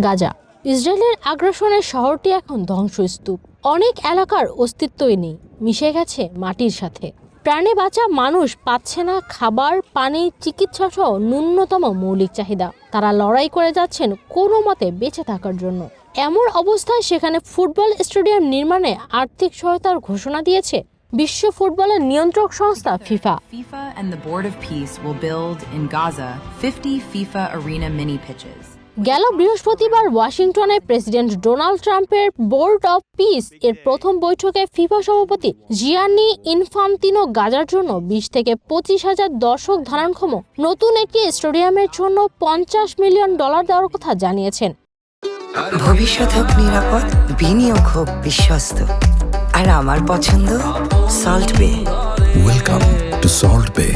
গাজা। ইসরায়েলের আগ্রাসনের শহরটি এখন ধ্বংসস্তূপ। অনেক এলাকার অস্তিত্বই নেই, মিশে গেছে মাটির সাথে। প্রাণে বাঁচা মানুষ পাচ্ছে না খাবার, পানি, চিকিৎসা সহ ন্যূনতম মৌলিক চাহিদা। তারা লড়াই করে যাচ্ছেন কোনো মতে বেঁচে থাকার জন্য। এমন অবস্থায় সেখানে ফুটবল স্টেডিয়াম নির্মাণে আর্থিক সহায়তার ঘোষণা দিয়েছে বিশ্ব ফুটবলের নিয়ন্ত্রক সংস্থা FIFA. FIFA and the Board of Peace will build in Gaza 50 FIFA arena mini pitches. গেল বৃহস্পতিবার ওয়াশিংটনে প্রেসিডেন্ট ডোনাল্ড ট্রাম্পের বোর্ড অব পিস এর প্রথম বৈঠকে ফিফা সভাপতি জিয়ান্নি ইনফান্তিনো গাজার জন্য 20 থেকে 25,000 দর্শক ধারণক্ষম নতুন একটি স্টেডিয়ামের জন্য $50 মিলিয়ন দেওয়ার কথা জানিয়েছেন। ভবিষ্যৎ হোক নিরাপদ, বিনিয়োগ হোক বিশ্বস্ত, আর আমার পছন্দ সল্ট বে। ওয়েলকাম টু সল্ট বে।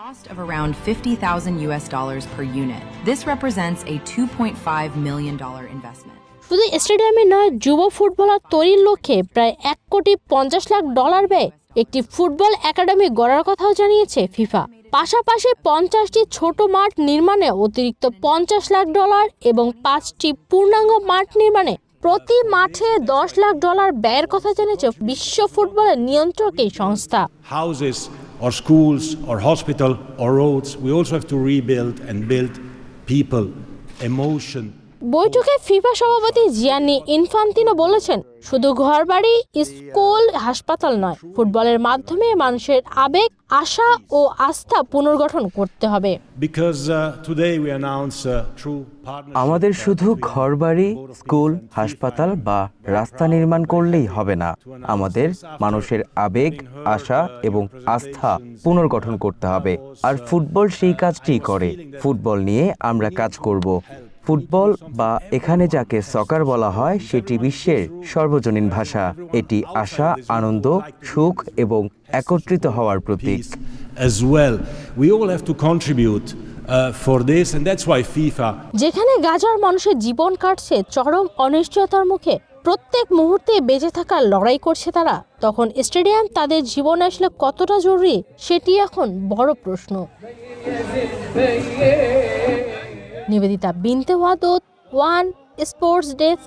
Cost of around $50,000 per unit. This represents a $2.5 million investment. শুধু স্টেডিয়ামে নয়, যুব ফুটবলার তৈরির লক্ষ্যে প্রায় $1,50,00,000 ব্যয় একটি ফুটবল একাডেমি গড়ার কথাও জানিয়েছে ফিফা। পাশাপাশি 50টি ছোট মাঠ নির্মাণে অতিরিক্ত $50 লাখ এবং 5টি পূর্ণাঙ্গ মাঠ নির্মাণে প্রতি মাঠে $10 লাখ ব্যয়ের কথা জানিয়েছে বিশ্ব ফুটবলের নিয়ন্ত্রক এই সংস্থা। Houses or schools or hospital or roads, we also have to rebuild and build people, emotion. বৈঠকে ফিফা সভাপতি জিয়ান্নি ইনফান্তিনো বলেছেন, শুধু ঘরবাড়ি, স্কুল, হাসপাতাল নয়, ফুটবলের মাধ্যমে মানুষের আবেগ, আশা ও আস্থা পুনর্গঠন করতে হবে। আমাদের শুধু ঘরবাড়ি, স্কুল, হাসপাতাল বা রাস্তা নির্মাণ করলেই হবে না। আমাদের মানুষের আবেগ, আশা এবং আস্থা পুনর্গঠন করতে হবে। আর ফুটবল সেই কাজটি করে। ফুটবল নিয়ে আমরা কাজ করব। ফুটবল বা এখানে যাকে সকার বলা হয় সেটি বিশ্বের সর্বজনীন ভাষা। এটি আশা, আনন্দ, সুখ এবং একত্রিত হওয়ার প্রতীক। As well, we all have to contribute for this, and that's why FIFA. যেখানে গাজার মানুষের জীবন কাটছে চরম অনিশ্চয়তার মুখে, প্রত্যেক মুহূর্তে বেঁচে থাকার লড়াই করছে তারা, তখন স্টেডিয়াম তাদের জীবনে আসলে কতটা জরুরি সেটি এখন বড় প্রশ্ন। নিবেদিতা বিনতে ওয়াদুদ, ওয়ান স্পোর্টস ডেস্ক।